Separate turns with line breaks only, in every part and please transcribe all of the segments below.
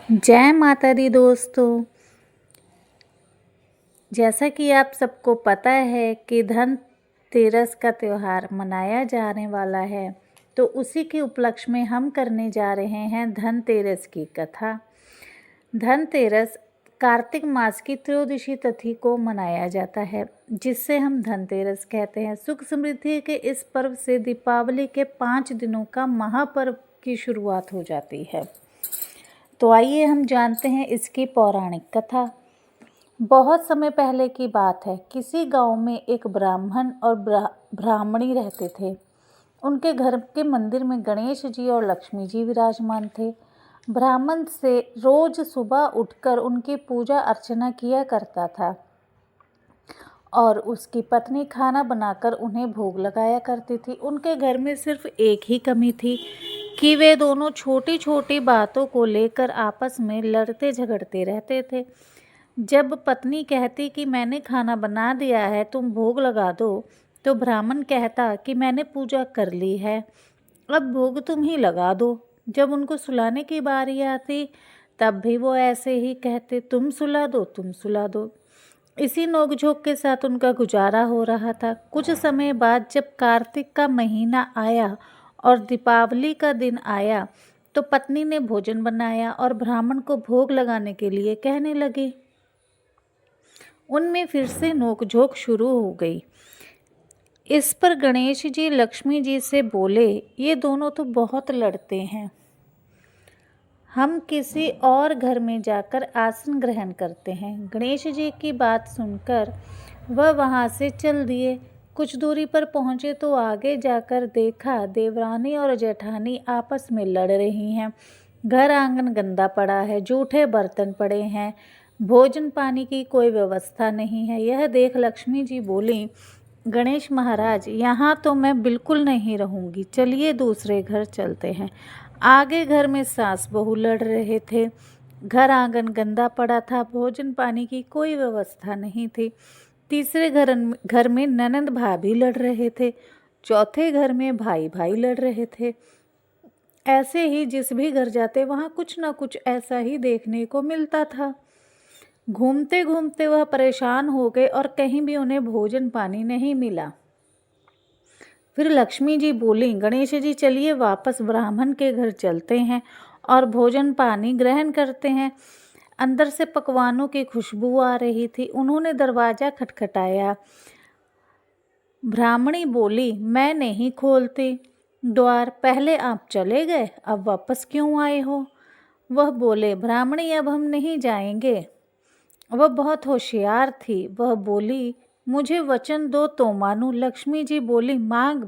जय माता दी दोस्तों। जैसा कि आप सबको पता है कि धनतेरस का त्यौहार मनाया जाने वाला है, तो उसी के उपलक्ष्य में हम करने जा रहे हैं धनतेरस की कथा। धनतेरस कार्तिक मास की त्रयोदशी तिथि को मनाया जाता है, जिससे हम धनतेरस कहते हैं। सुख समृद्धि के इस पर्व से दीपावली के 5 दिनों का महापर्व की शुरुआत हो जाती है। तो आइए हम जानते हैं इसकी पौराणिक कथा। बहुत समय पहले की बात है। किसी गांव में एक ब्राह्मण और ब्राह्मणी रहते थे। उनके घर के मंदिर में गणेश जी और लक्ष्मी जी विराजमान थे। ब्राह्मण से रोज सुबह उठकर उनकी पूजा अर्चना किया करता था और उसकी पत्नी खाना बनाकर उन्हें भोग लगाया करती थी। उनके घर में सिर्फ एक ही कमी थी कि वे दोनों छोटी छोटी बातों को लेकर आपस में लड़ते झगड़ते रहते थे। जब पत्नी कहती कि मैंने खाना बना दिया है, तुम भोग लगा दो, तो ब्राह्मण कहता कि मैंने पूजा कर ली है, अब भोग तुम ही लगा दो। जब उनको सुलाने की बारी आती, तब भी वो ऐसे ही कहते, तुम सुला दो, तुम सुला दो। इसी नोकझोंक के साथ उनका गुजारा हो रहा था। कुछ समय बाद जब कार्तिक का महीना आया और दीपावली का दिन आया, तो पत्नी ने भोजन बनाया और ब्राह्मण को भोग लगाने के लिए कहने लगी। उनमें फिर से नोकझोंक शुरू हो गई। इस पर गणेश जी लक्ष्मी जी से बोले, ये दोनों तो बहुत लड़ते हैं, हम किसी और घर में जाकर आसन ग्रहण करते हैं। गणेश जी की बात सुनकर वह वहाँ से चल दिए। कुछ दूरी पर पहुँचे तो आगे जाकर देखा देवरानी और जेठानी आपस में लड़ रही हैं। घर आंगन गंदा पड़ा है, जूठे बर्तन पड़े हैं, भोजन पानी की कोई व्यवस्था नहीं है। यह देख लक्ष्मी जी बोली, गणेश महाराज, यहाँ तो मैं बिल्कुल नहीं रहूँगी, चलिए दूसरे घर चलते हैं। आगे घर में सास बहू लड़ रहे थे। घर आंगन गंदा पड़ा था, भोजन पानी की कोई व्यवस्था नहीं थी। तीसरे घर में ननंद भाभी लड़ रहे थे। चौथे घर में भाई भाई लड़ रहे थे। ऐसे ही जिस भी घर जाते वहाँ कुछ ना कुछ ऐसा ही देखने को मिलता था। घूमते घूमते वह परेशान हो गए और कहीं भी उन्हें भोजन पानी नहीं मिला। फिर लक्ष्मी जी बोली, गणेश जी चलिए वापस ब्राह्मण के घर चलते हैं और भोजन पानी ग्रहण करते हैं। अंदर से पकवानों की खुशबू आ रही थी। उन्होंने दरवाज़ा खटखटाया। ब्राह्मणी बोली, मैं नहीं खोलती द्वार, पहले आप चले गए, अब वापस क्यों आए हो? वह बोले, ब्राह्मणी अब हम नहीं जाएंगे। वह बहुत होशियार थी। वह बोली, मुझे वचन दो तो मानूं। लक्ष्मी जी बोली, मांग,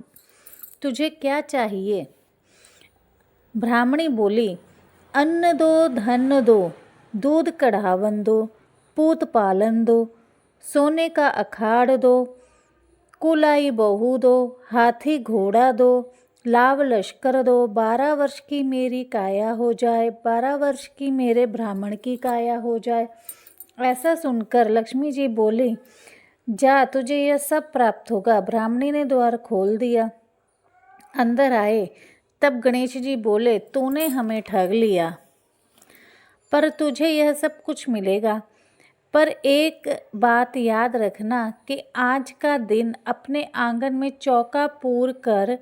तुझे क्या चाहिए? ब्राह्मणी बोली, अन्न दो, धन दो, दूध कढ़ावन दो, पूत पालन दो, सोने का अखाड़ दो, कुलाई बहू दो, हाथी घोड़ा दो, लाव लश्कर दो, 12 वर्ष की मेरी काया हो जाए, 12 वर्ष की मेरे ब्राह्मण की काया हो जाए। ऐसा सुनकर लक्ष्मी जी बोली, जा, तुझे यह सब प्राप्त होगा। ब्राह्मणी ने द्वार खोल दिया। अंदर आए तब गणेश जी बोले, तूने हमें ठग लिया, पर तुझे यह सब कुछ मिलेगा। पर एक बात याद रखना कि आज का दिन अपने आंगन में चौका पूर कर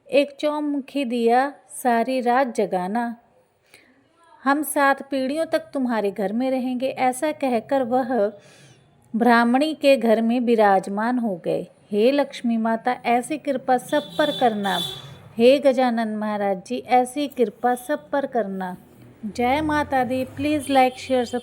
एक चौमुखी दिया सारी रात जगाना। हम 7 पीढ़ियों तक तुम्हारे घर में रहेंगे। ऐसा कहकर वह ब्राह्मणी के घर में विराजमान हो गए। हे लक्ष्मी माता, ऐसी कृपा सब पर करना। हे गजानन महाराज जी, ऐसी कृपा सब पर करना। जय माता दी। Please like share subscribe.